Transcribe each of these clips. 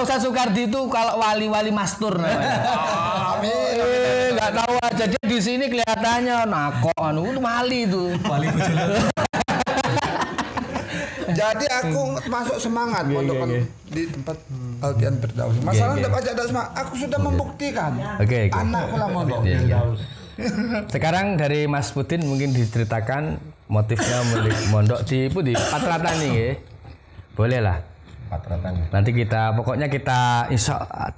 Pak Ustadz Sukardi itu kalau wali-wali mastur namanya. Nggak tahu aja dia di sini kelihatannya nakok itu mali itu. Wali bojone. Jadi aku masuk semangat untuk di tempat Alpian Firdaus. Masalah tidak baca ada semangat. Aku sudah membuktikan. Anakku lah mondok. Sekarang dari Mas Pudin mungkin diceritakan motifnya mondok di Patratan nih, ya. Boleh lah. Patratan. Nanti pokoknya kita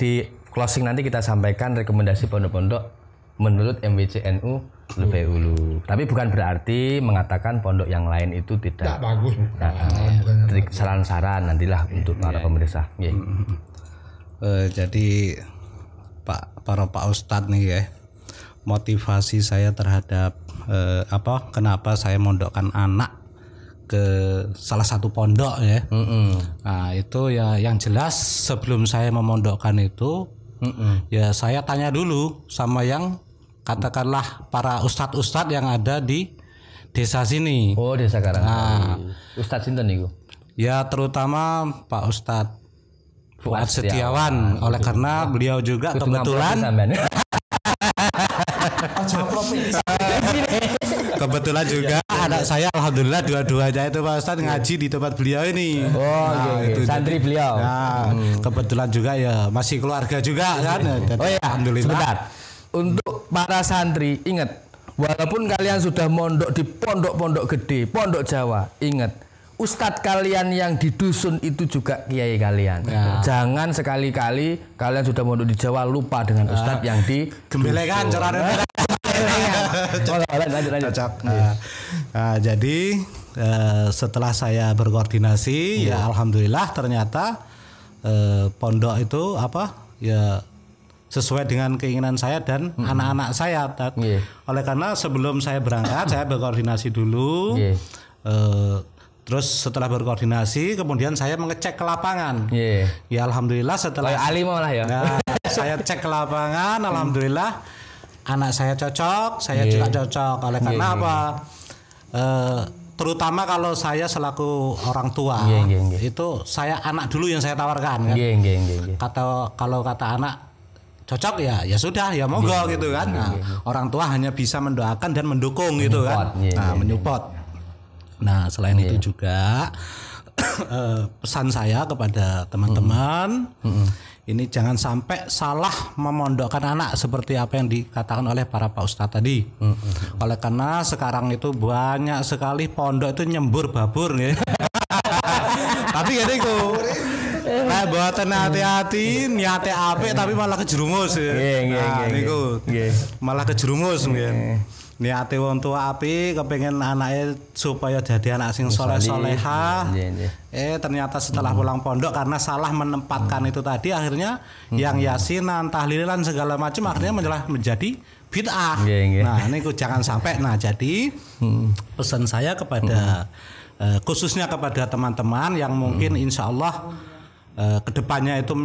di closing nanti kita sampaikan rekomendasi pondok-pondok menurut MWC NU lebih dulu. Tapi bukan berarti mengatakan pondok yang lain itu tidak bagus. Saran-saran nantilah untuk para pemirsa. Jadi para Pak Ustadz nih ya, motivasi saya terhadap kenapa saya mondokkan anak ke salah satu pondok ya. Nah itu ya yang jelas sebelum saya memondokkan itu ya saya tanya dulu sama yang katakanlah para ustadz-ustadz yang ada di desa sini. Oh, desa Karangawi. Ustadz sinten niku? Ya terutama Pak Ustadz Fuad Setiawan. Oleh karena beliau juga kebetulan juga anak saya alhamdulillah dua-duanya itu Pak Ustadz ngaji di tempat beliau ini. Itu santri beliau. Nah, kebetulan juga ya masih keluarga juga kan. Alhamdulillah. Sebentar. Untuk para santri ingat, walaupun kalian sudah mondok di pondok-pondok gede, pondok Jawa, ingat ustadz kalian yang di dusun itu juga kiai kalian. Jangan sekali-kali kalian sudah mondok di Jawa lupa dengan ustadz yang di gembelekan caranya. Cocok. Jadi setelah saya berkoordinasi ya alhamdulillah ternyata pondok itu sesuai dengan keinginan saya dan anak-anak saya. Oleh karena sebelum saya berangkat saya berkoordinasi dulu. Terus setelah berkoordinasi kemudian saya mengecek ke lapangan. Ya alhamdulillah setelah saya cek ke lapangan alhamdulillah anak saya cocok, saya juga cocok. Oleh karena apa? Terutama kalau saya selaku orang tua itu saya anak dulu yang saya tawarkan kan. Kalau kata anak cocok ya sudah ya monggo gitu kan. Orang tua hanya bisa mendoakan dan mendukung gitu kan. Menyupport. Nah selain itu juga pesan saya kepada teman-teman ini jangan sampai salah memondokkan anak seperti apa yang dikatakan oleh para Pak Ustadz tadi. Oleh karena sekarang itu banyak sekali pondok itu nyembur babur ya. Tapi gini kok buatan hati-hati niate apik tapi malah kejerumus ya. Niku malah kejerumus mungkin. Niate wong tua api kepengen anaknya supaya jadi anak sing soleh-soleha. Ternyata setelah pulang pondok karena salah menempatkan itu tadi akhirnya yang yasinan, tahlilan segala macam akhirnya menjadi bid'ah. Nah, ini jangan sampai. Nah, jadi pesan saya kepada khususnya kepada teman-teman yang mungkin insya Allah kedepannya itu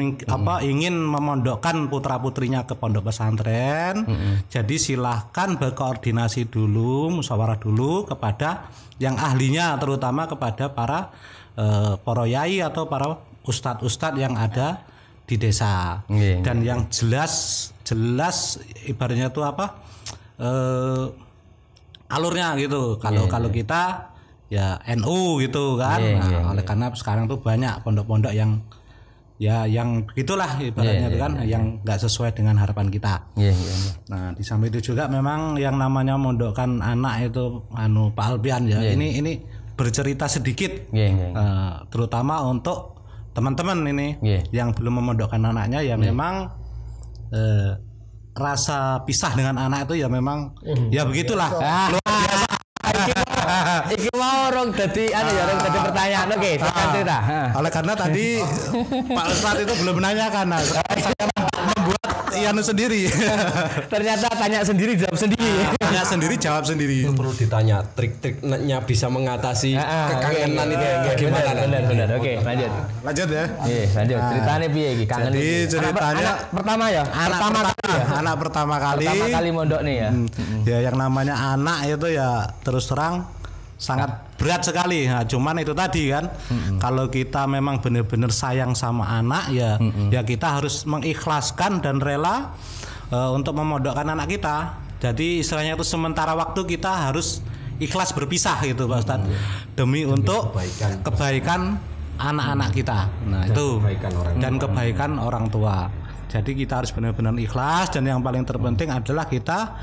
ingin memondokkan putra putrinya ke pondok pesantren. Jadi silahkan berkoordinasi dulu, musyawarah dulu kepada yang ahlinya, terutama kepada para yai atau para ustadz-ustadz yang ada di desa. Dan yang jelas ibaratnya itu alurnya gitu. Kalau kita ya NU gitu kan. Oleh karena sekarang tuh banyak pondok-pondok yang gitulah ibaratnya itu kan yang nggak sesuai dengan harapan kita. Nah di samping itu juga memang yang namanya mondokkan anak itu Pak Alpian ya. Ini bercerita sedikit terutama untuk teman-teman ini yang belum memondokkan anaknya ya memang rasa pisah dengan anak itu ya memang ya begitulah. Luar biasa. Iki mau orang jadi pertanyaan. Oke, silakan cerita. Oleh karena tadi Pak Ustadz itu belum menanyakan. Saya membuat sendiri. Ternyata tanya sendiri jawab sendiri. Tanya sendiri jawab sendiri. Perlu ditanya trik-triknya bisa mengatasi kekangenan itu bagaimana? Benar. Oke, lanjut ya. Lanjut. Ceritanya piye iki? Kangen. Jadi ceritanya pertama ya. Anak pertama kali mondok nih ya. Ya yang namanya anak itu ya terus terang sangat berat sekali. Nah, cuman itu tadi kan, kalau kita memang benar-benar sayang sama anak ya, ya kita harus mengikhlaskan dan rela untuk memondokkan anak kita. Jadi istilahnya itu sementara waktu kita harus ikhlas berpisah gitu Pak Ustadz, demi untuk kebaikan anak-anak kita. Nah dan itu kebaikan orang tua. Jadi kita harus benar-benar ikhlas, dan yang paling terpenting adalah kita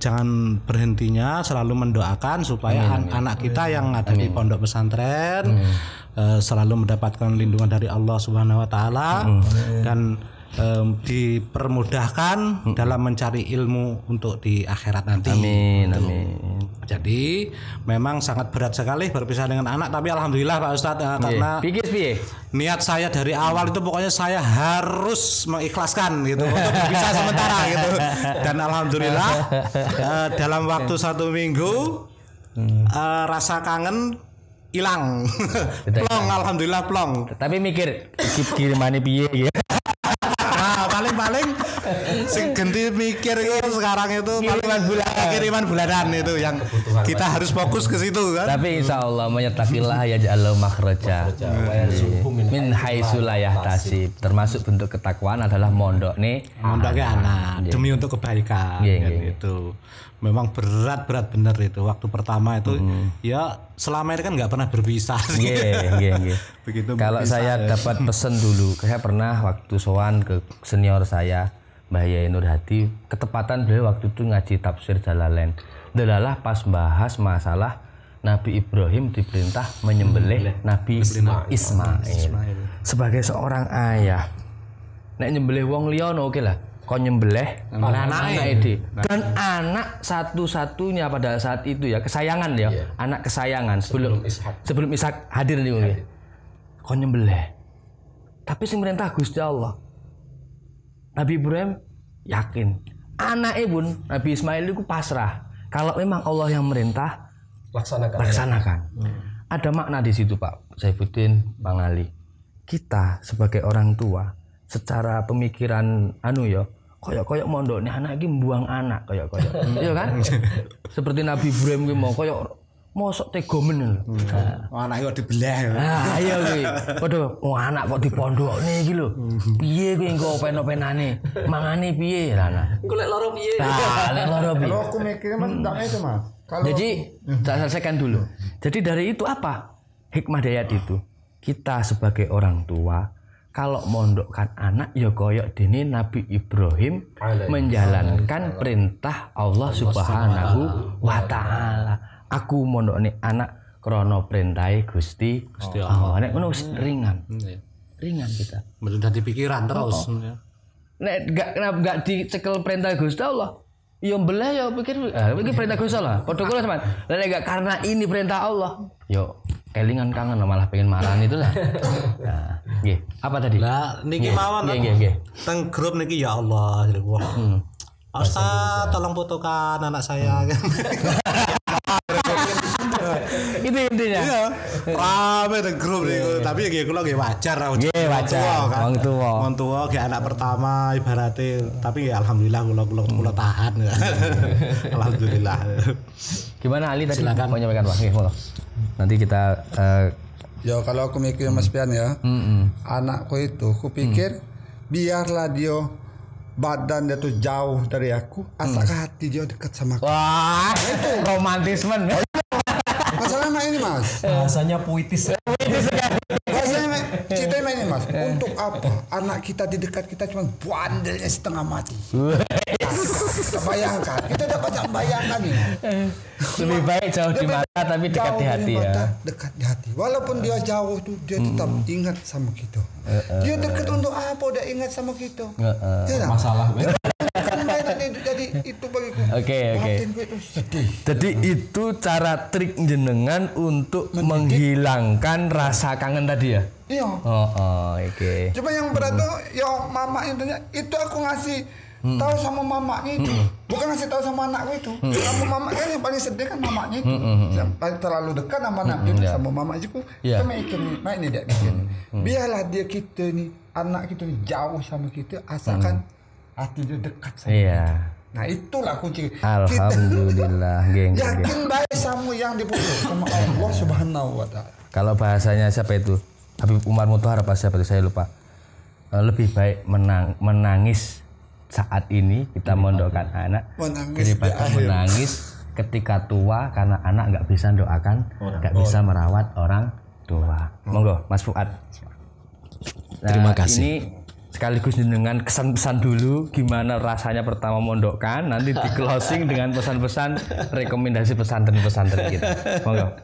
jangan berhentinya selalu mendoakan supaya anak kita yang ada di pondok pesantren selalu mendapatkan lindungan dari Allah Subhanahu wa taala, dan dipermudahkan dalam mencari ilmu untuk di akhirat nanti. Amin. Jadi memang sangat berat sekali berpisah dengan anak, tapi alhamdulillah Pak Ustadz karena niat saya dari awal itu pokoknya saya harus mengikhlaskan gitu untuk berpisah sementara gitu. Dan alhamdulillah dalam waktu 1 minggu rasa kangen hilang. Plong, alhamdulillah plong. Tapi mikir kirimane piye gitu. Paling sing ganti mikir itu sekarang itu kiriman bulanan itu yang kita harus fokus ke situ kan. Tapi insya Allah menyatakilah ya ja'al makhraja min haitsu la yahtasib. Termasuk bentuk ketakwaan adalah mondoknya anak demi untuk kebaikan gitu. Memang berat bener itu waktu pertama itu ya selama ini kan nggak pernah berpisah. Begitu. Kalau saya dapat pesan dulu, saya pernah waktu sowan ke senior saya Mbah Yai Nur Hadi, ketepatan beliau waktu itu ngaji tafsir Jalalain. Delalah pas bahas masalah Nabi Ibrahim diperintah menyembelih Nabi Ismail. Sebagai seorang ayah, nek nyembelih wong liya oke lah. Kau nyembelih anak itu, dan anak satu-satunya pada saat itu ya, kesayangan ya, anak kesayangan sebelum Ishak hadir nih mungkin. Kau nyembelih, tapi sing merintah Gusti Allah. Nabi Ibrahim yakin, anak pun Nabi Ismail itu pasrah. Kalau memang Allah yang merintah, laksanakan. Ada makna di situ Pak Saifuddin, Bang Ali. Kita sebagai orang tua, secara pemikiran koyok mondok nih anak iki mbuang anak koyok iya kan, seperti Nabi Ibrahim ki mau koyok mosok tega men anak kok dibelah iya kuwi padha anak kok dipondokne iki lho piye kuwi engko pen-penane mangane piye rana golek loro piye kalau aku mikirnya Mas ndak itu Mas. Jadi saya selesaikan dulu. Jadi dari itu apa hikmah dari ayat itu, kita sebagai orang tua kalau mondokkan anak ya koyok dene Nabi Ibrahim menjalankan perintah Allah Subhanahu wa taala. Aku mondokne anak krana perintahe Gusti Allah. Nek ngono wis ringan. Ringan kita. Mudah di pikiran terus. Nek enggak dicekel perintah Gusti Allah, ya belah ya pikir iki perintah Gusti Allah. Padha kula sampean. Lah nek enggak karena ini perintah Allah, yo kelingan kangen malah pengen marahan itu lah. Nah, nggih. Apa tadi? Lah niki mawon nggih. Teng grup niki ya Allah. Ustaz tolong fotokan anak saya. Itu intinya. Iya. Rame teng grup niku, tapi nggih kula nggih wajar. Nggih wajar. Wong tuwa. Wong tuwa nggih anak pertama ibaratnya, tapi ya alhamdulillah kula tahan. Alhamdulillah. Gimana Ali tadi mau menyampaikan Pak? Nggih, nanti kita ya kalau aku mikir Mas Pian ya, anakku itu aku pikir biarlah dia badan dia tuh jauh dari aku, asal hati dia dekat sama aku. Wah, itu romantisme. Masalahnya ini Mas, bahasanya puitis. Bahasanya ceritanya ini Mas, untuk apa anak kita di dekat kita cuma bandelnya setengah mati. Kita bayangkan, kita dapat bayangkan ini. Lebih baik jauh di mata tapi dekat di hati ya. Dekat di hati. Walaupun dia jauh tuh dia tetap ingat sama kita. Dia dekat untuk apa? Dia ingat sama kita. Masalah. Jadi itu bagiku. Oke. Jadi itu cara trik jenengan untuk menghilangkan rasa kangen tadi ya. Iya. Oke. Cuma yang berat tuh ya mama intinya itu aku ngasih tahu sama mamanya itu, bukan ngasih tahu sama anakku itu. Sama mama kan yang paling sedih kan mamanya itu, terlalu dekat sama anaknya sama mama itu. Kita mikir, ini dia mikir. Biarlah dia kita nih, anak kita nih jauh sama kita, asalkan hati dia dekat sama kita. Nah itulah kunci. Alhamdulillah. Yakin baik sama yang diputus sama Allah Subhanahu wa taala. Kalau bahasanya siapa itu? Habib Umar Mutahar apa siapa itu saya lupa. Lebih baik menangis saat ini kita mondokkan anak daripada menangis ketika tua karena anak nggak bisa doakan, nggak bisa merawat orang tua. Monggo Mas Fuad. Terima kasih. Ini sekaligus dengan kesan-pesan dulu gimana rasanya pertama mondokkan, nanti di closing dengan pesan-pesan rekomendasi pesantren-pesantren kita. Monggo.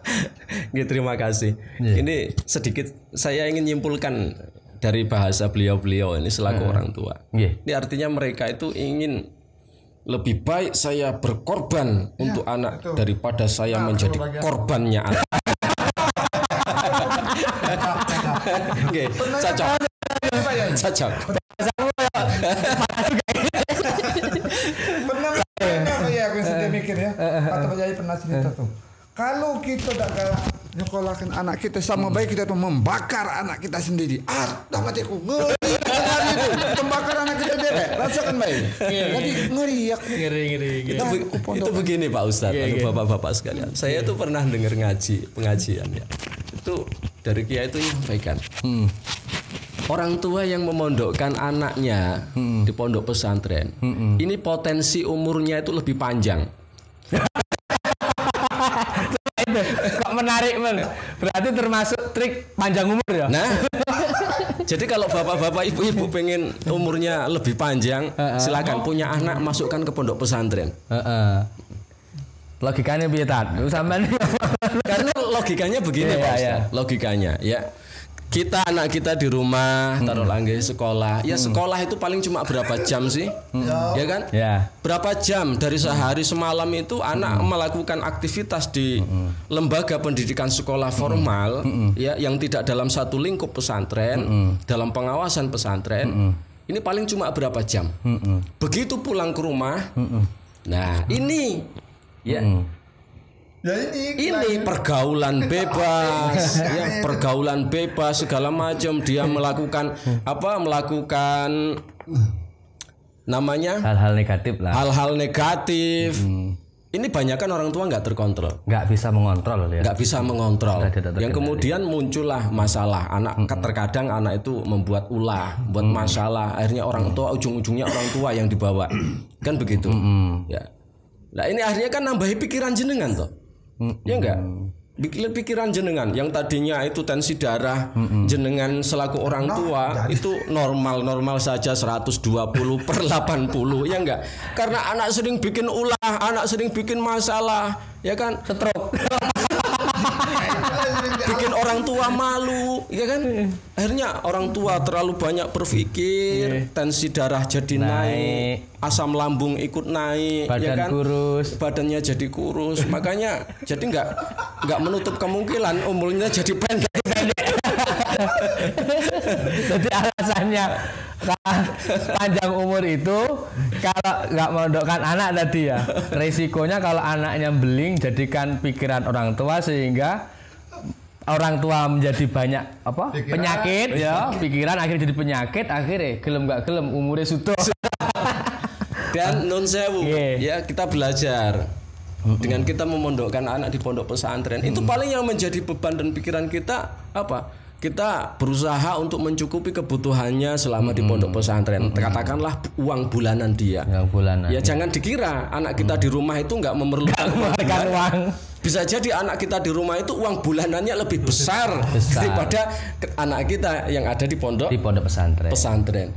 Terima kasih. Ini sedikit saya ingin nyimpulkan dari bahasa beliau-beliau ini selaku orang tua. Ini artinya mereka itu ingin lebih baik saya berkorban untuk anak daripada saya menjadi korbannya anak. Cocok. Pernah ya aku sedih mikir ya. Kata Pak Yai pernah cerita tuh. Kalau kita tidak nyekolahin anak kita sama baik kita tuh membakar anak kita sendiri. Dah matiku ngeri itu. Membakar anak kita derek. Rasakan baik. Jadi ngeri. Itu begini Pak Ustadz, bapak-bapak sekalian. Saya tuh pernah dengar pengajian ya. Itu dari Kiai itu menyampaikan. Orang tua yang memondokkan anaknya di pondok pesantren, ini potensi umurnya itu lebih panjang. Kok menarik men? Berarti termasuk trik panjang umur ya? Nah, jadi kalau bapak-bapak ibu-ibu pengen umurnya lebih panjang, silakan punya anak masukkan ke pondok pesantren. Logikanya piye tat? Karena logikanya begini Pak Ustaz. Logikanya ya. Anak kita di rumah taruh lagi sekolah. Ya sekolah itu paling cuma berapa jam sih? Ya kan? Ya. Berapa jam dari sehari semalam itu anak melakukan aktivitas di lembaga pendidikan sekolah formal ya yang tidak dalam satu lingkup pesantren, dalam pengawasan pesantren. Ini paling cuma berapa jam? Begitu pulang ke rumah. Nah, ini ya Ya ini pergaulan bebas, ya pergaulan bebas segala macam dia melakukan namanya hal-hal negatif lah. Hal-hal negatif. Ini banyak kan orang tua nggak terkontrol, nggak bisa mengontrol ya. Nggak bisa mengontrol. Yang kemudian muncullah masalah. Terkadang anak itu membuat ulah, buat masalah. Akhirnya orang tua ujung-ujungnya orang tua yang dibawa, kan begitu. Ya. Nah ini akhirnya kan nambahi pikiran jenengan toh. Ya enggak? Pikiran jenengan yang tadinya itu tensi darah jenengan selaku orang tua itu normal saja 120/80 ya enggak? Karena anak sering bikin ulah, anak sering bikin masalah, ya kan? Stroke. Bikin orang tua malu, ya kan? Akhirnya orang tua terlalu banyak berpikir, tensi darah jadi naik, asam lambung ikut naik, badan ya kan? Kurus, badannya jadi kurus, makanya jadi nggak menutup kemungkinan umurnya jadi pendek. Jadi alasannya panjang umur itu kalau nggak mondokkan anak tadi ya, resikonya kalau anaknya beling jadikan pikiran orang tua sehingga orang tua menjadi banyak penyakit ya, pikiran akhirnya jadi penyakit, akhirnya gelem nggak gelem umurnya sudah. Dan non sewu ya kita belajar dengan kita memondokkan anak di pondok pesantren itu paling yang menjadi beban dan pikiran kita apa? Kita berusaha untuk mencukupi kebutuhannya selama di pondok pesantren. Katakanlah uang bulanan dia. Ya jangan dikira anak kita di rumah itu nggak memerlukan uang. Bisa jadi anak kita di rumah itu uang bulanannya lebih besar daripada anak kita yang ada di pondok pesantren.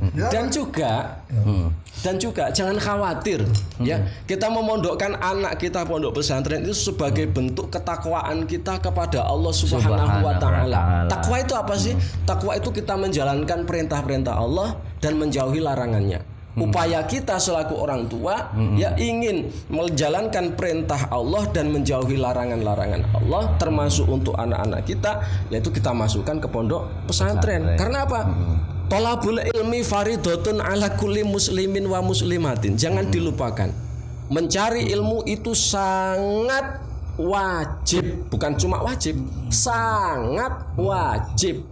Dan juga jangan khawatir ya. Kita memondokkan anak kita pondok pesantren itu sebagai bentuk ketakwaan kita kepada Allah Subhanahu wa taala. Takwa itu apa sih? Takwa itu kita menjalankan perintah-perintah Allah dan menjauhi larangannya. Upaya kita selaku orang tua ya ingin menjalankan perintah Allah dan menjauhi larangan-larangan Allah, termasuk untuk anak-anak kita, yaitu kita masukkan ke pondok pesantren. Karena apa? Thalabul ilmi faridotun ala kulli muslimin wa muslimatin. Jangan dilupakan. Mencari ilmu itu sangat wajib, bukan cuma wajib, sangat wajib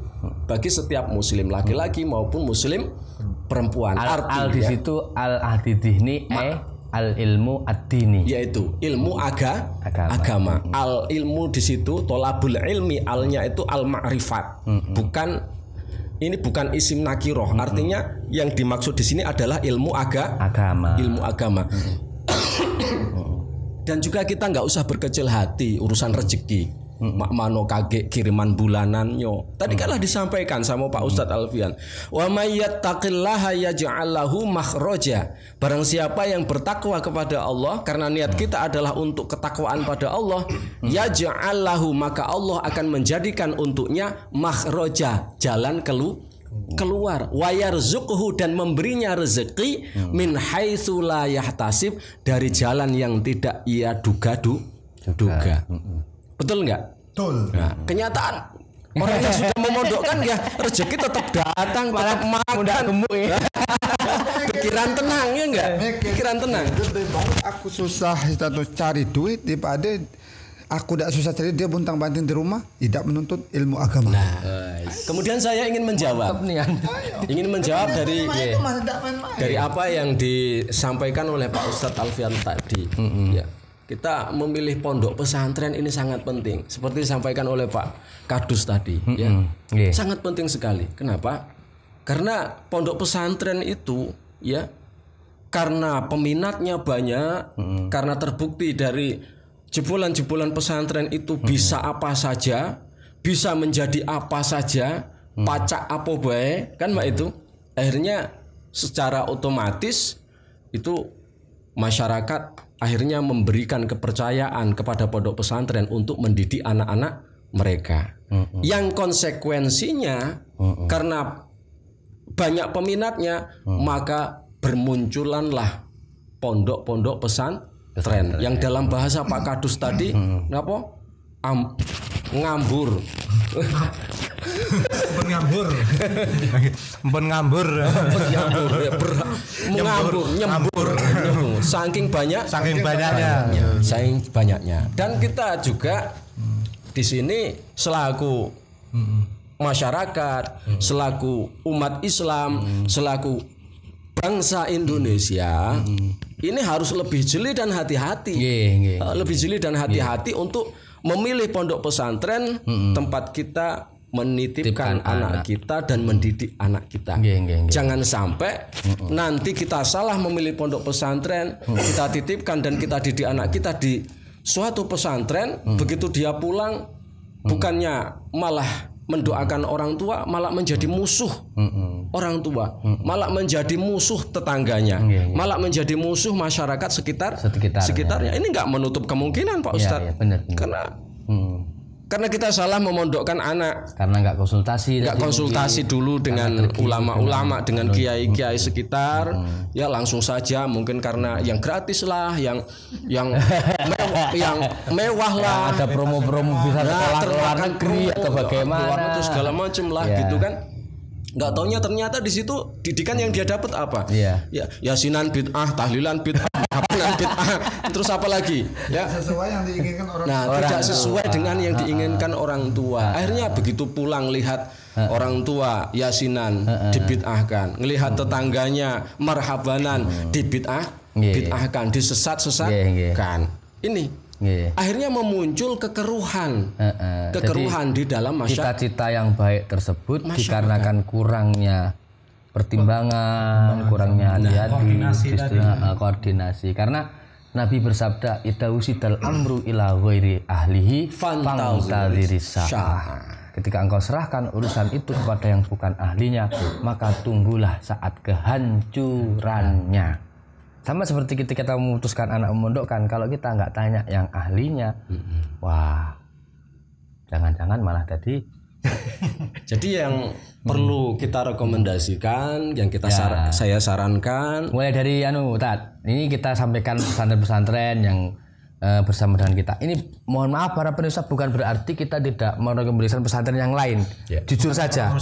bagi setiap muslim laki-laki maupun muslim perempuan. Al di situ al ahdidihni al ilmu ad-dini, yaitu ilmu agama. Al ilmu di situ tolabul ilmi, alnya itu al ma'rifat. Bukan isim nakiroh. Artinya yang dimaksud di sini adalah ilmu agama. Dan juga kita nggak usah berkecil hati urusan rezeki. Mak mano kaget kiriman bulanannya. Tadi kalah disampaikan sama Pak Ustadz Alfian. Wa may yattaqillaha yaj'al lahu makhraja. Barang siapa yang bertakwa kepada Allah, karena niat kita adalah untuk ketakwaan pada Allah, yaj'al lahu, maka Allah akan menjadikan untuknya makhraja, jalan keluar, wa yarzuqhu, dan memberinya rezeki min haitsu la yahtasib, dari jalan yang tidak ia duga. Betul nggak? Betul. Nah, kenyataan orang yang sudah memondokkan ya rezeki tetap datang, tetap makan. Pikiran tenang ya enggak? Pikiran tenang. Aku susah cari duit daripada aku tidak susah cari, dia buntang-banting di rumah, tidak menuntut ilmu agama. Nah, kemudian saya ingin menjawab. Dari apa yang disampaikan oleh Pak Ustadz Alfian tadi. Ya. Kita memilih pondok pesantren ini sangat penting, seperti disampaikan oleh Pak Kadus tadi, sangat penting sekali. Kenapa? Karena pondok pesantren itu, ya, karena peminatnya banyak, karena terbukti dari jebolan-jebolan pesantren itu bisa apa saja, bisa menjadi apa saja, pacak apa bae, kan Mbak itu. Akhirnya secara otomatis itu masyarakat akhirnya memberikan kepercayaan kepada pondok pesantren untuk mendidik anak-anak mereka. Yang konsekuensinya karena banyak peminatnya, maka bermunculanlah pondok-pondok pesantren yang dalam bahasa Pak Kadus tadi ngambur. Nyembur. Saking banyaknya. Dan kita juga di sini selaku masyarakat, selaku umat Islam, selaku bangsa Indonesia, ini harus lebih jeli dan hati-hati. Lebih jeli dan hati-hati untuk memilih pondok pesantren tempat kita menitipkan anak kita dan mendidik anak kita. Jangan sampai nanti kita salah memilih pondok pesantren, kita titipkan dan kita didik anak kita di suatu pesantren, begitu dia pulang bukannya malah mendoakan orang tua, malah menjadi musuh orang tua, malah menjadi musuh tetangganya, malah menjadi musuh masyarakat sekitarnya. Ini nggak menutup kemungkinan Pak Ustadz, karena kita salah memondokkan anak, karena nggak konsultasi dulu dengan ulama-ulama, dengan kiai-kiai sekitar, ya langsung saja mungkin karena yang gratis lah, yang mewah lah, ada promo-promo bisa sekolah luar negeri atau bagaimana, itu segala macam lah gitu kan. Nggak taunya ternyata di situ didikan yang dia dapat apa? Ya, yasinan bid'ah, tahlilan bid'ah, hafalan bid'ah, terus apa lagi? Ya, sesuai yang diinginkan orang. Nah, tidak sesuai dengan yang diinginkan orang tua. Akhirnya begitu pulang lihat orang tua yasinan dibid'ahkan, ngelihat tetangganya marhabanan dibid'ahkan, disesat-sesatkan. Ini akhirnya memuncul kekeruhan di dalam masyarakat. Cita-cita yang baik tersebut dikarenakan kurangnya pertimbangan, kurangnya hati-hati, koordinasi. Karena Nabi bersabda, "Idza usidal amru ila ghairi ahlihi fantaziri sa'ah." Ketika engkau serahkan urusan itu kepada yang bukan ahlinya, maka tunggulah saat kehancurannya. Sama seperti ketika kita memutuskan anak memondokkan, kalau kita nggak tanya yang ahlinya, wah, jangan-jangan malah tadi. Jadi yang perlu kita rekomendasikan, yang saya sarankan, mulai dari ini kita sampaikan pesantren-pesantren yang bersama dengan kita. Ini mohon maaf para pemirsa, bukan berarti kita tidak merekomendasikan pesantren yang lain. Jujur saja,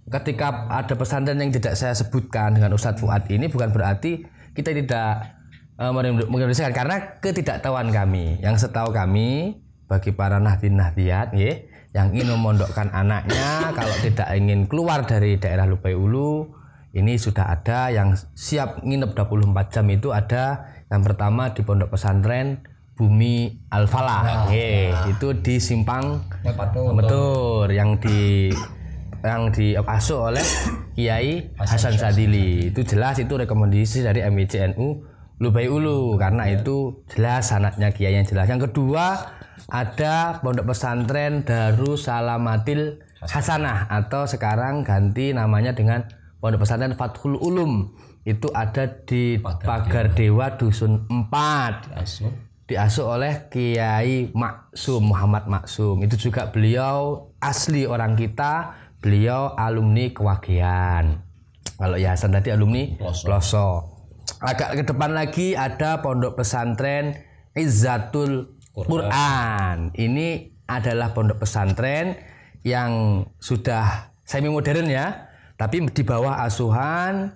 ketika ada pesantren yang tidak saya sebutkan dengan Ustadz Fuad ini, bukan berarti kita tidak merekomendasikan, karena ketidaktahuan kami. Yang setahu kami, bagi para nahdien-nahdiyat yang ingin memondokkan anaknya, kalau tidak ingin keluar dari daerah Lubai Ulu, Ini sudah ada yang siap nginep 24 jam itu ada yang pertama di Pondok Pesantren Bumi Al-Falah. Itu di Simpang Metur yang diasuh oleh Kiai Hasan Sadili. Itu jelas itu rekomendasi dari MIC NU Lubai Ulu karena itu jelas sanadnya kiai yang jelas. Yang kedua ada Pondok Pesantren Darussalamatil Hasanah atau sekarang ganti namanya dengan Pondok Pesantren Fathul Ulum. Itu ada di Pagar Dewa Dusun 4. Diasuh oleh Kiai Maksum Muhammad Maksum. Itu juga beliau asli orang kita, beliau alumni Kewagean. Kalau Yayasan tadi alumni Ploso. Agak ke depan lagi ada Pondok Pesantren Izzatul Quran. Ini adalah pondok pesantren yang sudah semi modern ya, tapi di bawah asuhan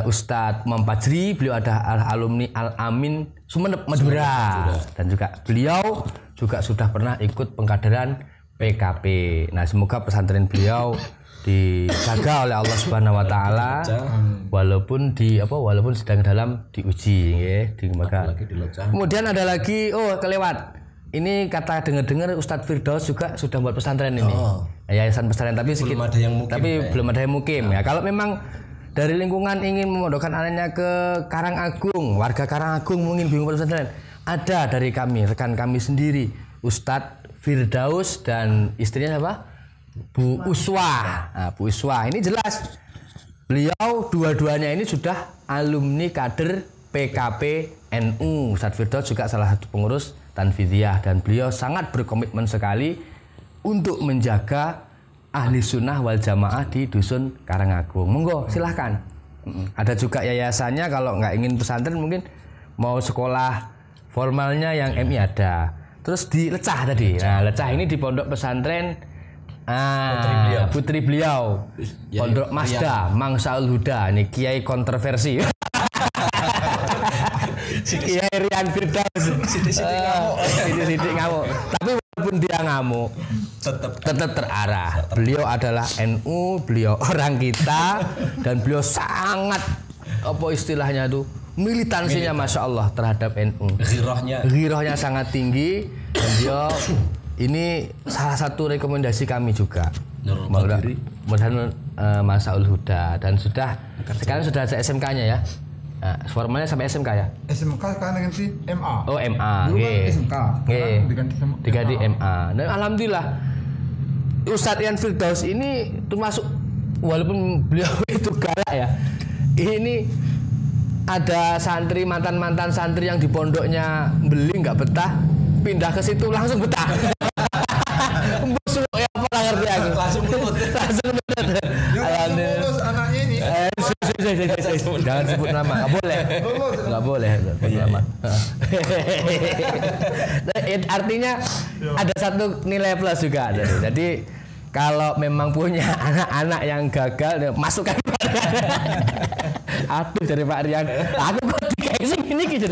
Ustadz Mampajri. Beliau ada alumni Al-Amin Sumeneb Madura dan juga beliau juga sudah pernah ikut pengkaderan PKP. Nah, semoga pesantren beliau dijaga oleh Allah Subhanahu wa taala walaupun sedang dalam diuji nggih, Kemudian ada lagi kelewat. Ini kata dengar-dengar Ustadz Firdaus juga sudah buat pesantren ini. Yayasan pesantren tapi belum ada yang mukim ya. Kalau memang dari lingkungan ingin memondokkan anaknya ke Karangagung, warga Karangagung mungkin bingung pesantren, ada dari kami, rekan kami sendiri, Ustadz Firdaus dan istrinya siapa? Bu Uswah. Nah, Bu Uswah ini jelas beliau dua-duanya ini sudah alumni kader PKP NU. Ustadz Firdaus juga salah satu pengurus Tanfidiyah dan beliau sangat berkomitmen sekali untuk menjaga ahli sunnah wal jamaah di dusun Karangagung. Monggo silahkan. Ada juga yayasannya kalau nggak ingin pesantren mungkin mau sekolah formalnya yang MI ada. Terus di Lecah tadi. Nah, Lecah ini di pondok pesantren putri beliau Pondok Masda Mangsaul Huda. Ini kiai kontroversi. Si Kiai Rian Firdaus sidik ngamuk. Tapi walaupun dia ngamuk tetap terarah. Beliau adalah NU, beliau orang kita dan beliau sangat istilahnya tuh militansinya Masya Allah terhadap NU. Ghirohnya sangat tinggi dan beliau ini salah satu rekomendasi kami juga. Mudah-mudahan Masaul Huda dan sekarang sudah ada SMK-nya ya. Nah, formalnya sampai SMK ya? SMK sekarang ganti MA. Oh, MA. SMK. Diganti MA. Dan alhamdulillah Ustadz Rian Firdaus ini termasuk walaupun beliau itu galak ya. Ini ada santri mantan santri yang di pondoknya beli nggak betah, pindah ke situ langsung betah. Busuk ya apa ngerti aku. Langsung lutut. Alhamdulillah anaknya ini. Jangan sebut nama, nggak boleh sebut nama. Artinya ada satu nilai plus juga. Jadi kalau memang punya anak-anak yang gagal, masukkan. Aduh dari Pak Rian, aku kok kayak segini gitu.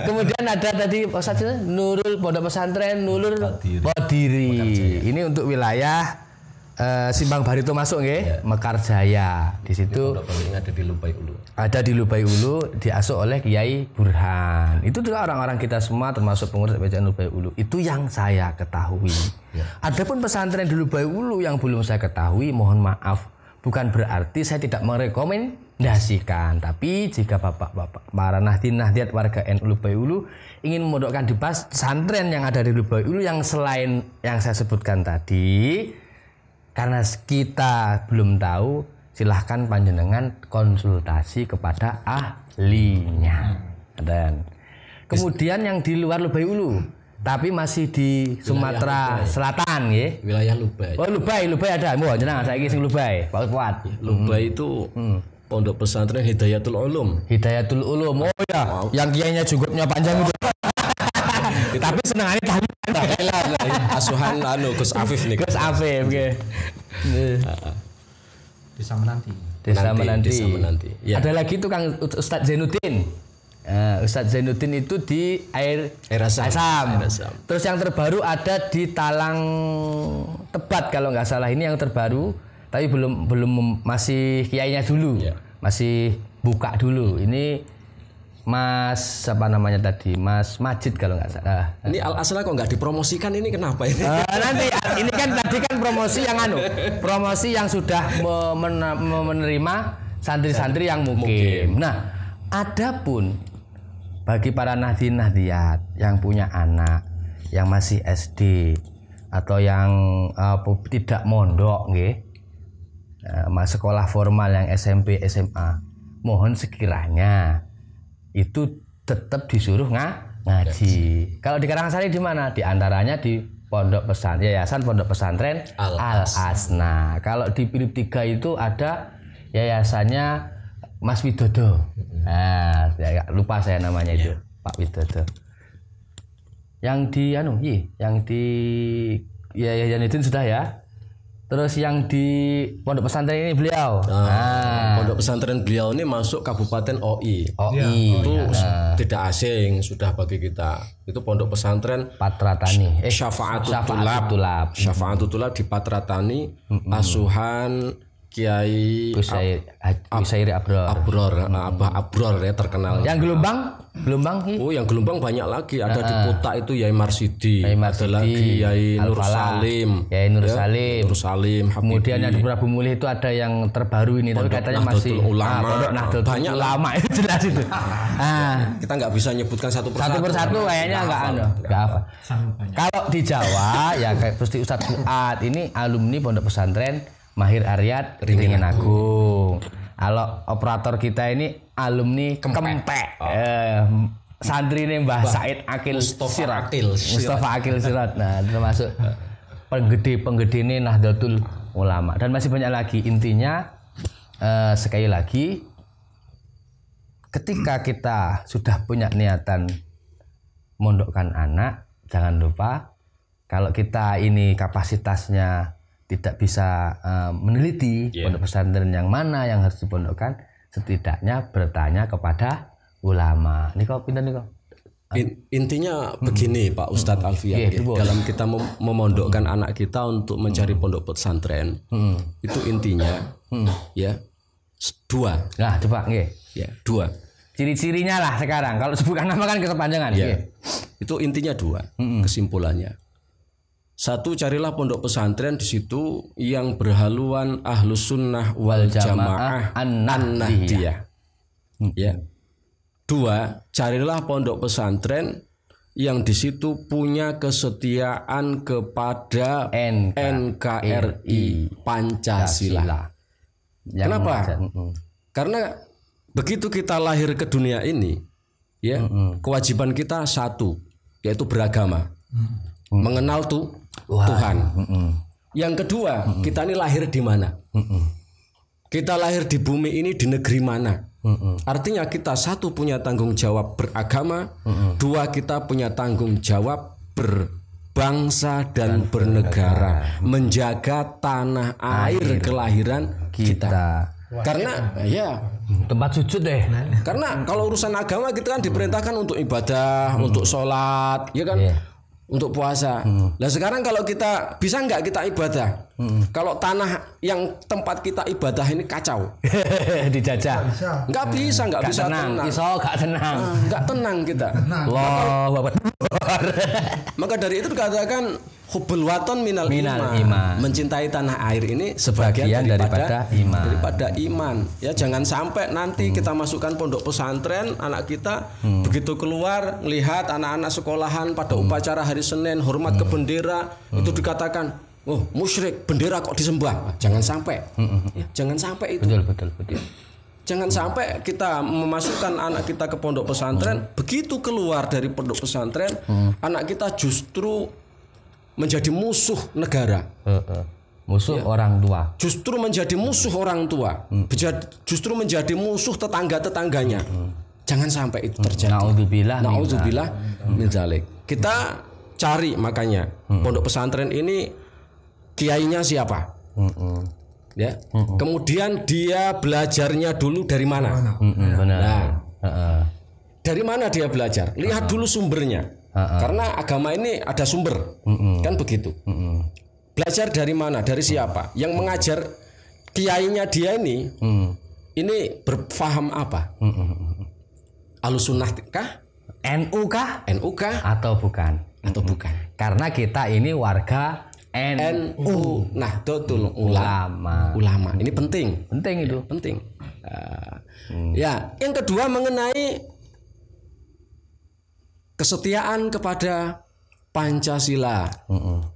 Kemudian ada tadi Nurul Pondok Pesantren Nurul Podiri. Ini untuk wilayah Simpang Barito masuk nggih, Mekarjaya. Di situ ada di Lubai Ulu diasuh oleh Kiai Burhan. Itu juga orang-orang kita semua termasuk pengurus PCN Lubai Ulu. Itu yang saya ketahui. Adapun pesantren di Lubai Ulu yang belum saya ketahui, mohon maaf. Bukan berarti saya tidak merekomendasikan, tapi jika bapak-bapak para nahdien-nahdiat warga NU Lubai Ulu ingin memondokkan di pesantren yang ada di Lubai Ulu yang selain yang saya sebutkan tadi, karena kita belum tahu, silahkan panjenengan konsultasi kepada ahlinya. Dan kemudian yang di luar Lubai Ulu, tapi masih di Sumatera Selatan ya. Wilayah Lubai. Oh Lubai ada. Mau jenengan saiki sing Lubai, Pak Fuad. Lubai itu Pondok Pesantren Hidayatul Ulum. Hidayatul Ulum. Oh ya, yang kiainya junggutnya panjang itu. Tapi senengane tahlilan. Asuhan Gus Afif nih. Gus Afif nggih. Desa Menanti. Desa Menanti. Ya. Ada lagi tuh Kang Ustadz Zainuddin. Ustadz Zainuddin itu di Air Asam. Terus yang terbaru ada di Talang Tebat kalau nggak salah, ini yang terbaru Tapi belum masih kiainya dulu. Masih buka dulu. Ini Mas apa namanya tadi? Mas Majid kalau nggak salah. Ini Al-Aslah kok nggak dipromosikan ini kenapa ini? Nanti ini kan tadi kan promosi yang sudah menerima santri-santri yang mukim. Nah, adapun bagi para nahdien-nahdiyat yang punya anak yang masih SD atau yang tidak mondok nggih. Sekolah formal yang SMP, SMA, mohon sekiranya itu tetap disuruh ngaji. Kalau di Karangsari di mana? Di antaranya di Pondok Pesantren, Yayasan Pondok Pesantren Al-Asna. Kalau di Pilip 3 itu ada yayasannya Mas Widodo. Nah, lupa saya namanya itu, Pak Widodo. Yang di yang itu sudah ya. Terus yang di Pondok Pesantren ini beliau. Pondok Pesantren beliau ini masuk Kabupaten OI. Itu tidak asing sudah bagi kita. Itu Pondok Pesantren Patratani. Syafa'atul Tulab di Patratani, asuhan Kiai Usairi Abror ya terkenal. Yang Gelombang Oh, yang Gelombang banyak lagi. Ada di Kota itu Yai Marsidi. Ada lagi Yai Nur Salim. Kemudian yang di Prabu Mulih itu ada yang terbaru ini, tapi katanya masih banyak lama itu jelas itu. Kita nggak bisa nyebutkan satu persatu kayaknya nggak apa. Kalau di Jawa ya kayak Gusti Ustadz Fuad ini alumni Pondok Pesantren Mahir Aryat Ringin Agung. Kalau operator kita ini alumni Kempek. Santri ini Mbah Said Akil Sirat. Mustafa Akil Sirat. Nah, termasuk penggede ini Nahdlatul Ulama dan masih banyak lagi. Intinya sekali lagi ketika kita sudah punya niatan mondokkan anak, jangan lupa kalau kita ini kapasitasnya tidak bisa meneliti pondok pesantren yang mana yang harus dipondokkan, setidaknya bertanya kepada ulama. Ini kok pindah nih kok. Intinya begini Pak Ustadz Alfian, dalam kita memondokkan anak kita untuk mencari pondok pesantren, itu intinya ya dua. Nah, coba ya, dua. Ciri-cirinya lah sekarang. Kalau sebutkan nama kan kepanjangan. Itu intinya dua. Kesimpulannya. Satu, carilah pondok pesantren di situ yang berhaluan Ahlus Sunnah wal Jamaah An-Nahdiyah. Ya. Dua, carilah pondok pesantren yang di situ punya kesetiaan kepada NKRI Pancasila. Kenapa? Karena begitu kita lahir ke dunia ini, ya, kewajiban kita satu, yaitu beragama, mengenal Tuhan. Yang kedua, kita ini lahir di mana? Kita lahir di bumi ini di negeri mana? Artinya kita satu punya tanggung jawab beragama, dua kita punya tanggung jawab berbangsa dan bernegara, menjaga tanah air kelahiran kita. Karena ya tempat sujud deh. Karena kalau urusan agama kita kan diperintahkan untuk ibadah, untuk sholat, ya kan? Untuk puasa. Nah sekarang kalau kita bisa nggak kita ibadah? Kalau tanah yang tempat kita ibadah ini kacau, dijajah, nggak bisa tenang. Nggak tenang kita. Maka dari itu dikatakan hubbul waton minal iman. Mencintai tanah air ini sebagian daripada iman. Ya jangan sampai nanti kita masukkan pondok pesantren anak kita begitu keluar melihat anak-anak sekolahan pada upacara hari Senin hormat ke bendera itu dikatakan, oh musyrik, bendera kok disembah. Jangan sampai. Ya, jangan sampai itu. Betul. Jangan sampai kita memasukkan anak kita ke pondok pesantren, begitu keluar dari pondok pesantren, anak kita justru menjadi musuh negara. Musuh orang tua. Justru menjadi musuh orang tua. Justru menjadi musuh tetangga-tetangganya. Jangan sampai itu terjadi. Na'udzubillah min dzalik. Kita cari makanya pondok pesantren ini kiainya siapa? Ya. Kemudian dia belajarnya dulu dari mana? Benar. Dari mana dia belajar? Lihat dulu sumbernya. Karena agama ini ada sumber, kan begitu. Belajar dari mana? Dari siapa? Yang mengajar, kiainya dia ini berfaham apa? Ahlussunnah kah? NU kah? NU kah? Atau bukan? Karena kita ini warga NU. Nah, betul, ulama. Ini penting. Penting itu. Penting. Ya, yang kedua mengenai kesetiaan kepada Pancasila,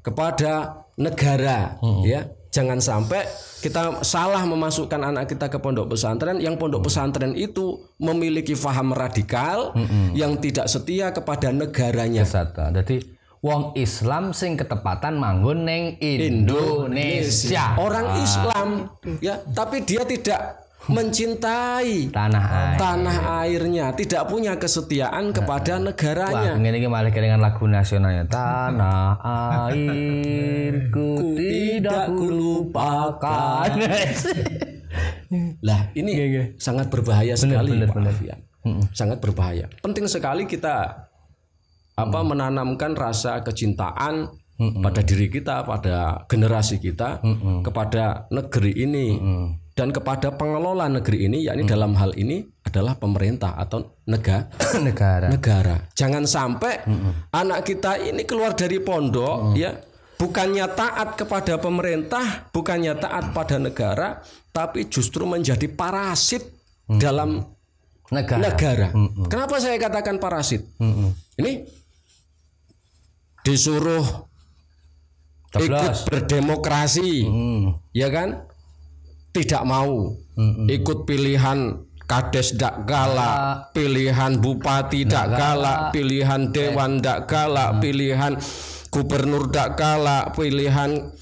kepada negara, ya. Jangan sampai kita salah memasukkan anak kita ke pondok pesantren yang pondok pesantren itu memiliki faham radikal yang tidak setia kepada negaranya. Jadi wong Islam sing ketepatan manggon neng Indonesia. Orang Islam ya, tapi dia tidak mencintai tanah airnya, tidak punya kesetiaan kepada negaranya. Wah, ini malah kelingan lagu nasionalnya, tanah airku tidak kulupakan. Lah ini sangat berbahaya sekali, bener. Sangat berbahaya. Penting sekali kita menanamkan rasa kecintaan pada diri kita, pada generasi kita, kepada negeri ini. Dan kepada pengelola negeri ini, yakni dalam hal ini adalah pemerintah atau negara. Jangan sampai anak kita ini keluar dari pondok, ya, bukannya taat kepada pemerintah, bukannya taat pada negara, tapi justru menjadi parasit dalam negara. Kenapa saya katakan parasit? Ini disuruh ikut berdemokrasi, ya kan? Tidak mau ikut pilihan kades dak galak, pilihan bupati dak galak, pilihan dewan dak galak, pilihan gubernur dak galak, pilihan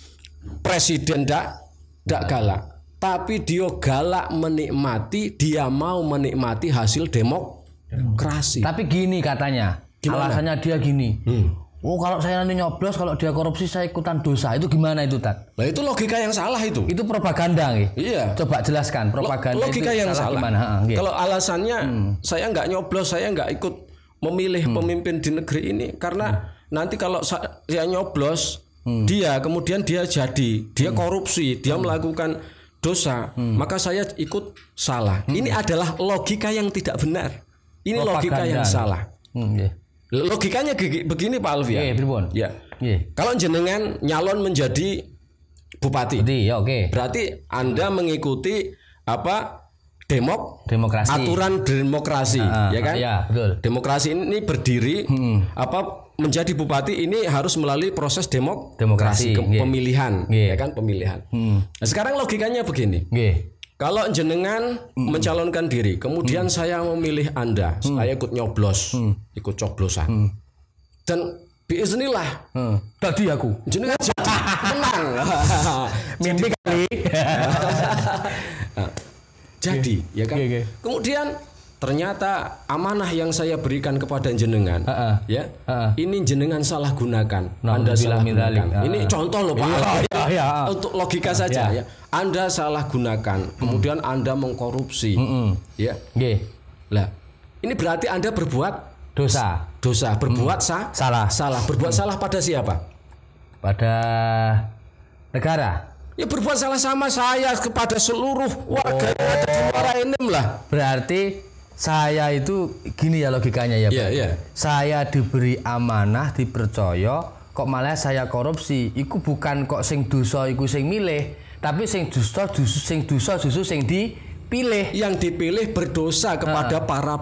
presiden dak galak. Tapi dia galak menikmati, dia mau menikmati hasil demokrasi. Tapi gini katanya, alasannya dia gini. Oh, kalau saya nanti nyoblos, kalau dia korupsi saya ikutan dosa. Itu gimana itu, Tat? Nah, itu logika yang salah itu. Itu propaganda, gitu. Iya. Coba jelaskan propaganda logika itu yang salah. Gimana? Kalau alasannya saya nggak nyoblos, saya nggak ikut memilih pemimpin di negeri ini karena nanti kalau saya nyoblos, dia jadi korupsi, dia melakukan dosa, maka saya ikut salah. Ini adalah logika yang tidak benar. Ini logika yang salah. Logikanya begini Pak Alfi ya. Kalau jenengan nyalon menjadi bupati, berarti Anda mengikuti demokrasi, aturan demokrasi, ya kan? Ya, betul. Demokrasi ini berdiri menjadi bupati ini harus melalui proses demokrasi pemilihan, ya kan, pemilihan. Nah, sekarang logikanya begini. Kalau jenengan mencalonkan diri, kemudian saya memilih Anda, saya ikut nyoblos, ikut coblosan, dan biiznillah, tadi aku jenengan menang, mimpi kali, jadi, ya kan? Kemudian ternyata amanah yang saya berikan kepada jenengan, ini jenengan salah gunakan, Anda salah gunakan. Ini contoh loh Pak, untuk logika saja ya. Anda salah gunakan, kemudian Anda mengkorupsi, ya. Lah, ini berarti Anda berbuat dosa, berbuat salah. Berbuat salah pada siapa? Pada negara. Ya berbuat salah sama saya kepada seluruh warga yang ada di Muara Enim lah. Berarti saya itu gini ya logikanya ya, Pak. Saya diberi amanah, dipercaya, kok malah saya korupsi. Iku bukan kok sing dosa iku sing milih, tapi sing dosa justru sing dipilih. Yang dipilih berdosa kepada para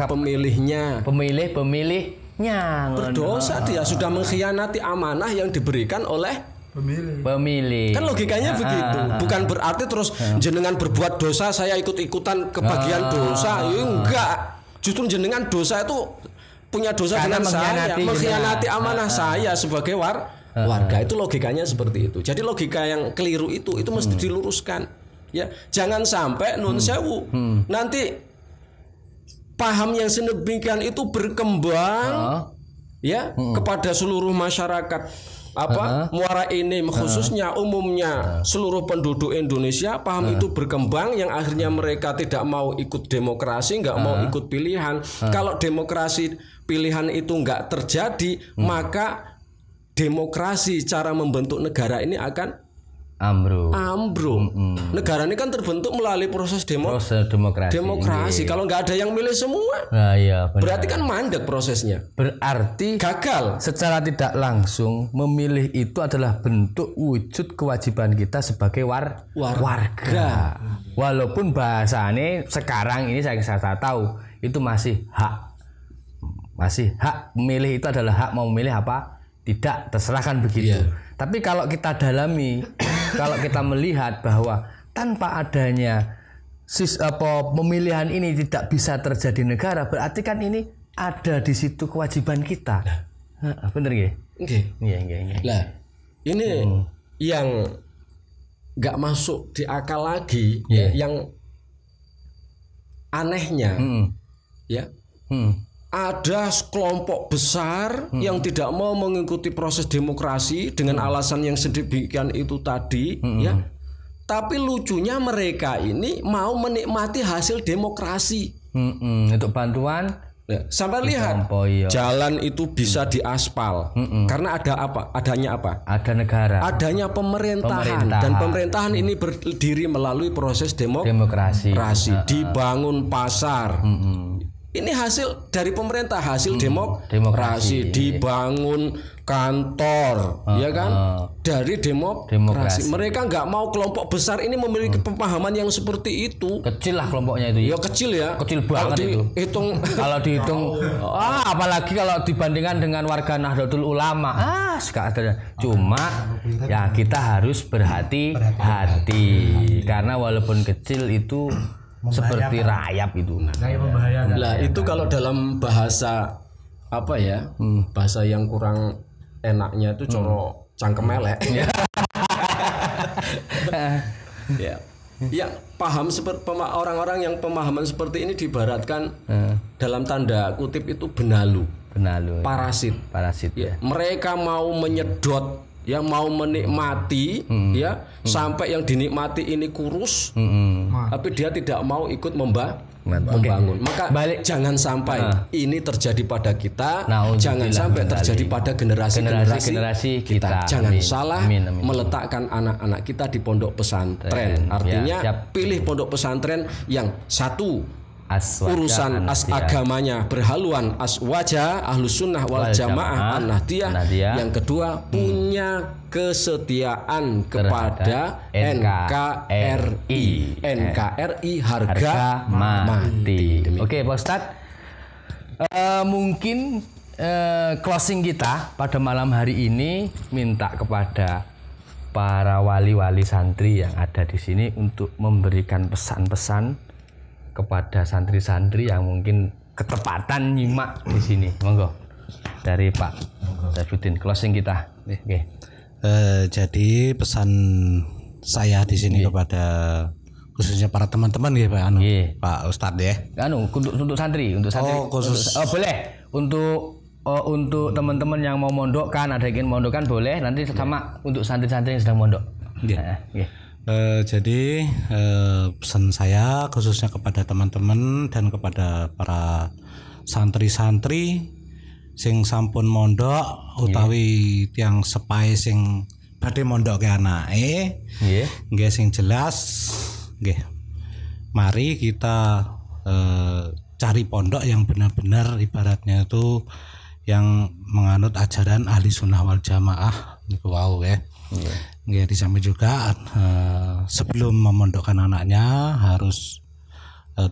pemilihnya. Pemilihnya berdosa, dia sudah mengkhianati amanah yang diberikan oleh pemilih. Kan logikanya begitu. Bukan berarti terus jenengan berbuat dosa saya ikut-ikutan kebagian dosa. Ya enggak. Justru jenengan dosa itu punya dosa karena dengan saya, mengkhianati amanah saya sebagai warga. Itu logikanya seperti itu. Jadi logika yang keliru itu mesti diluruskan. Ya, jangan sampai nun sewu nanti paham yang sedemikian itu berkembang kepada seluruh masyarakat Muara Enim khususnya umumnya seluruh penduduk Indonesia paham itu berkembang yang akhirnya mereka tidak mau ikut demokrasi, nggak mau ikut pilihan. Kalau demokrasi pilihan itu nggak terjadi, maka demokrasi cara membentuk negara ini akan ambruk. Negara ini kan terbentuk melalui proses demokrasi. Kalau nggak ada yang milih semua, nah, iya, berarti kan mandek prosesnya. Berarti gagal. Secara tidak langsung memilih itu adalah bentuk wujud kewajiban kita sebagai warga. Walaupun bahasanya sekarang ini saya tahu itu masih hak memilih, itu adalah hak, mau memilih apa tidak terserah kan begitu. Tapi kalau kita dalami, kalau kita melihat bahwa tanpa adanya pemilihan ini tidak bisa terjadi negara, berarti kan ini ada di situ kewajiban kita. Bener nggih? Nggih. Lah, ini yang nggak masuk di akal lagi, yang anehnya, ada kelompok besar yang tidak mau mengikuti proses demokrasi dengan alasan yang sedemikian itu tadi, Tapi lucunya mereka ini mau menikmati hasil demokrasi. Untuk bantuan. Sampai lihat jalan itu bisa diaspal karena ada apa? Adanya apa? Ada negara. Adanya pemerintahan. Dan pemerintahan ini berdiri melalui proses demokrasi. Dibangun pasar. Ini hasil dari pemerintah, hasil demokrasi. Dibangun kantor, ya kan? Dari demokrasi. Mereka nggak mau kelompok besar ini memiliki pemahaman yang seperti itu. Kecil lah kelompoknya itu. Ya kecil ya. Kecil banget itu. Kalau dihitung, apalagi kalau dibandingkan dengan warga Nahdlatul Ulama, cuma ya kita harus berhati-hati karena walaupun kecil itu seperti rayap itu. Lah itu kalau dalam bahasa apa ya? Bahasa yang kurang enaknya itu coro cangkem elek. Ya. Yang paham seperti orang-orang yang pemahaman seperti ini diibaratkan dalam tanda kutip itu benalu. Parasit. Ya. Mereka mau menyedot, yang mau menikmati, ya sampai yang dinikmati ini kurus, tapi dia tidak mau ikut membangun. Maka jangan sampai ini terjadi pada kita, jangan sampai terjadi pada generasi kita. Jangan salah meletakkan anak-anak kita di pondok pesantren. Artinya pilih pondok pesantren yang satu urusan agamanya berhaluan aswaja ahlus sunnah wal jamaah an-nahdiyah. Yang kedua punya kesetiaan kepada NKRI harga mati. Oke Pak Ustadz, mungkin closing kita pada malam hari ini minta kepada para wali-wali santri yang ada di sini untuk memberikan pesan-pesan kepada santri-santri yang mungkin ketepatan nyimak di sini. Monggo dari Pak Saifuddin, closing kita. Jadi pesan saya di sini kepada khususnya para teman-teman ya Pak Ustadz ya. Untuk santri. Khusus. Boleh untuk teman-teman yang mau mondokkan, ada yang ingin mondokkan boleh. Nanti sama untuk santri-santri yang sedang mondok. Jadi pesan saya khususnya kepada teman-teman dan kepada para santri-santri sing sampun mondok utawi tiang sepae sing badhe mondok ke anake, nggih sing jelas nggih. Mari kita cari pondok yang benar-benar ibaratnya itu yang menganut ajaran ahli sunnah wal jamaah niku wau ya. Nggih, di samping juga sebelum memondokkan anaknya harus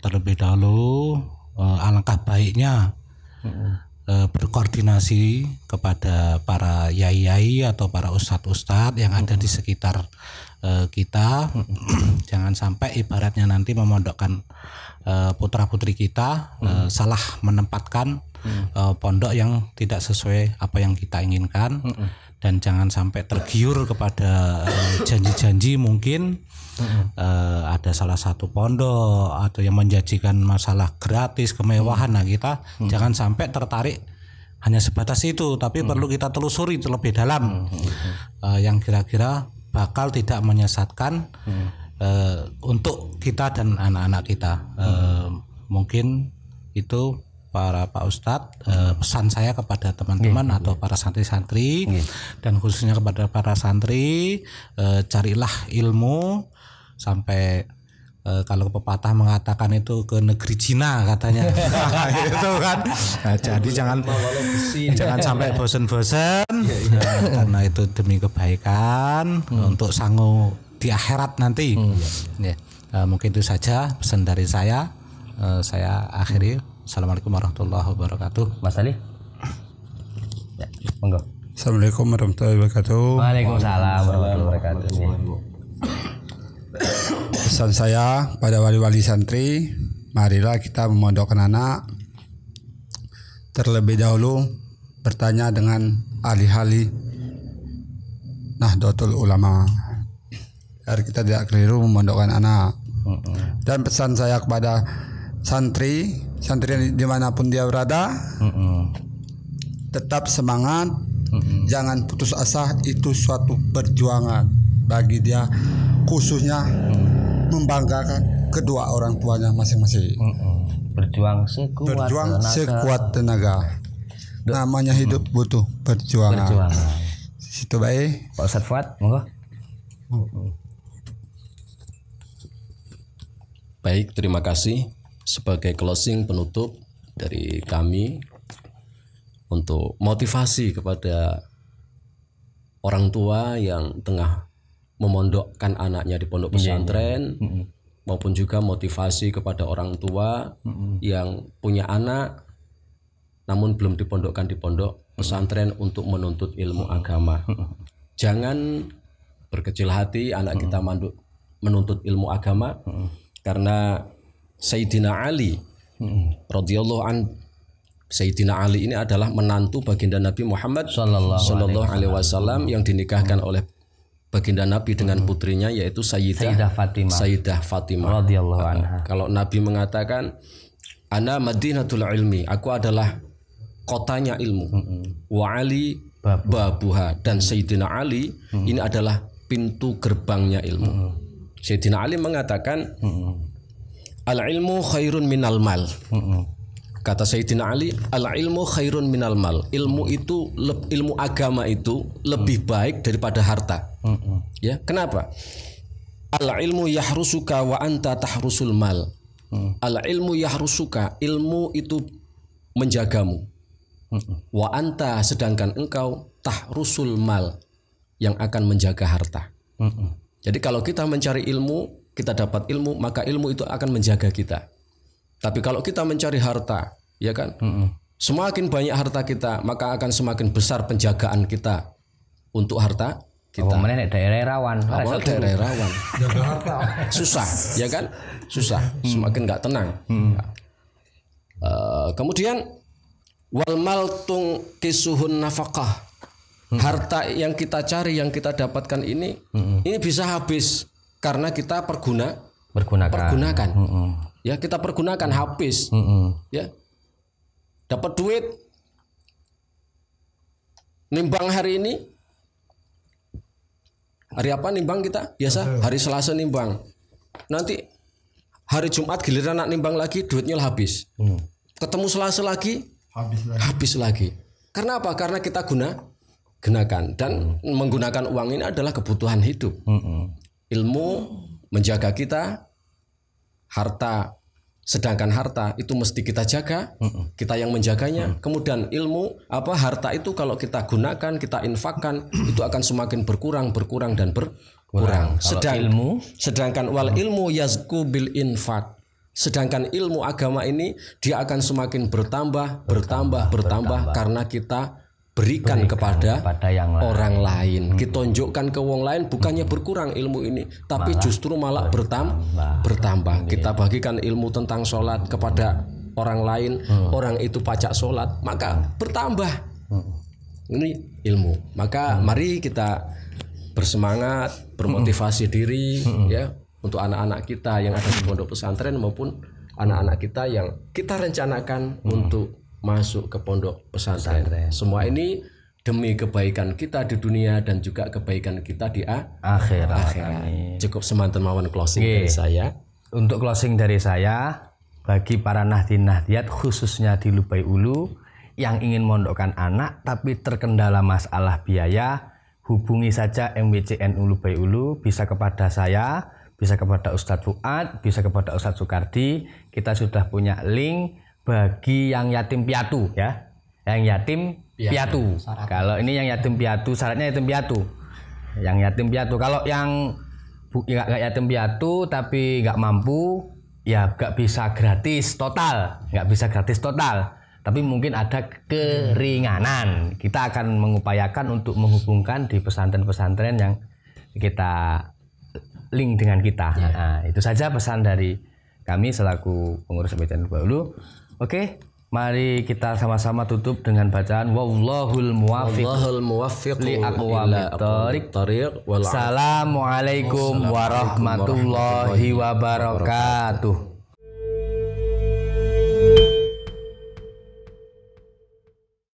terlebih dahulu alangkah baiknya berkoordinasi kepada para yai-yai atau para ustadz-ustadz yang ada di sekitar kita. Jangan sampai ibaratnya nanti memondokkan putra-putri kita salah menempatkan pondok yang tidak sesuai apa yang kita inginkan. Dan jangan sampai tergiur kepada janji-janji mungkin ada salah satu pondok atau yang menjanjikan masalah gratis kemewahan. Nah kita jangan sampai tertarik hanya sebatas itu, tapi perlu kita telusuri terlebih dalam yang kira-kira bakal tidak menyesatkan untuk kita dan anak-anak kita. Mungkin itu para Pak Ustadz, pesan saya kepada teman-teman atau para santri-santri dan khususnya kepada para santri, carilah ilmu sampai kalau pepatah mengatakan itu ke negeri Cina katanya. Itu kan. Nah, jadi jangan sampai bosen-bosen karena itu demi kebaikan untuk sangu di akhirat nanti. Mungkin itu saja pesan dari saya. Saya akhiri. Assalamualaikum warahmatullahi wabarakatuh. Mas Ali. Ya, monggo. Assalamualaikum warahmatullahi wabarakatuh. Waalaikumsalam warahmatullahi wabarakatuh. Pesan saya pada wali-wali santri, marilah kita memondokkan anak. Terlebih dahulu bertanya dengan ahli-ahli Nahdlatul Ulama agar kita tidak keliru memondokkan anak. Dan pesan saya kepada santri dimanapun dia berada, tetap semangat, jangan putus asa. Itu suatu perjuangan bagi dia, khususnya membanggakan kedua orang tuanya masing-masing. Berjuang sekuat tenaga. Namanya hidup butuh perjuangan. Situ baik. Pak Ustadz Fuad, monggo. Baik, terima kasih. Sebagai closing penutup dari kami untuk motivasi kepada orang tua yang tengah memondokkan anaknya di pondok pesantren, maupun juga motivasi kepada orang tua yang punya anak namun belum dipondokkan di pondok pesantren untuk menuntut ilmu agama. Jangan berkecil hati anak kita menuntut ilmu agama, karena Sayyidina Ali radhiyallahu an, Sayyidina Ali ini adalah menantu baginda Nabi Muhammad sallallahu alaihi wasallam yang dinikahkan oleh baginda Nabi dengan putrinya yaitu Sayyidah Fatimah radhiyallahu anha. Kalau Nabi mengatakan ana madinatul ilmi, aku adalah kotanya ilmu, wa Ali babuha, dan Sayyidina Ali ini adalah pintu gerbangnya ilmu. Sayyidina Ali mengatakan al-ilmu khairun minal mal. Kata Sayyidina Ali, al-ilmu khairun minal mal. Ilmu agama itu lebih baik daripada harta. Ya, kenapa? Al-ilmu yahrusuka wa anta tahrusul mal. Al-ilmu yahrusuka, ilmu itu menjagamu. Wa anta, sedangkan engkau tahrusul mal, yang akan menjaga harta. Jadi kalau kita mencari ilmu, kita dapat ilmu, maka ilmu itu akan menjaga kita. Tapi kalau kita mencari harta, ya kan, semakin banyak harta kita, maka akan semakin besar penjagaan kita untuk harta kita. Daerah rawan. Susah, ya kan, susah, semakin nggak tenang. Kemudian wal mal tung kisuhun nafkah. Harta yang kita cari, yang kita dapatkan ini bisa habis karena kita pergunakan. Ya, kita pergunakan habis. Ya, dapat duit, nimbang hari ini. Hari apa nimbang kita? Biasa hari Selasa nimbang. Nanti hari Jumat giliran nak nimbang lagi, duitnya habis. Ketemu Selasa lagi, habis lagi. Karena apa? Karena kita gunakan, dan menggunakan uang ini adalah kebutuhan hidup. Ilmu menjaga kita, harta, sedangkan harta itu mesti kita jaga, kita yang menjaganya. Kemudian ilmu, harta itu kalau kita gunakan, kita infakkan, itu akan semakin berkurang dan berkurang. Sedangkan wal ilmu yazku bil infak. Sedangkan ilmu agama ini dia akan semakin bertambah karena kita berikan kepada yang orang lain. Kita tunjukkan ke wong lain, bukannya berkurang ilmu ini, tapi justru malah bertambah. Kita bagikan ilmu tentang sholat kepada orang lain, orang itu pacak sholat, maka bertambah. Ini ilmu. Maka mari kita bersemangat, bermotivasi diri, ya, untuk anak-anak kita yang ada di pondok pesantren maupun anak-anak kita yang kita rencanakan untuk masuk ke pondok pesantren. Semua ini demi kebaikan kita di dunia dan juga kebaikan kita di akhirat. Cukup semantan mawon closing dari saya. Untuk closing dari saya, bagi para nahdien-nahdiyat khususnya di Lubai Ulu yang ingin mondokkan anak tapi terkendala masalah biaya, hubungi saja MWCNU Lubai Ulu, bisa kepada saya, bisa kepada Ustadz Fuad, bisa kepada Ustadz Sukardi. Kita sudah punya link bagi yang yatim piatu ya. Yang yatim piatu. Kalau ini yang yatim piatu, syaratnya yatim piatu. Yang yatim piatu. Kalau yang nggak yatim piatu tapi nggak mampu, ya nggak bisa gratis total, tapi mungkin ada keringanan. Kita akan mengupayakan untuk menghubungkan di pesantren-pesantren yang kita link dengan kita. Nah, itu saja pesan dari kami selaku pengurus MWCNU Lubai Ulu. Oke, mari kita sama-sama tutup dengan bacaan wallahul muwaffiq li aqwamit thoriq. Assalamualaikum warahmatullahi wabarakatuh.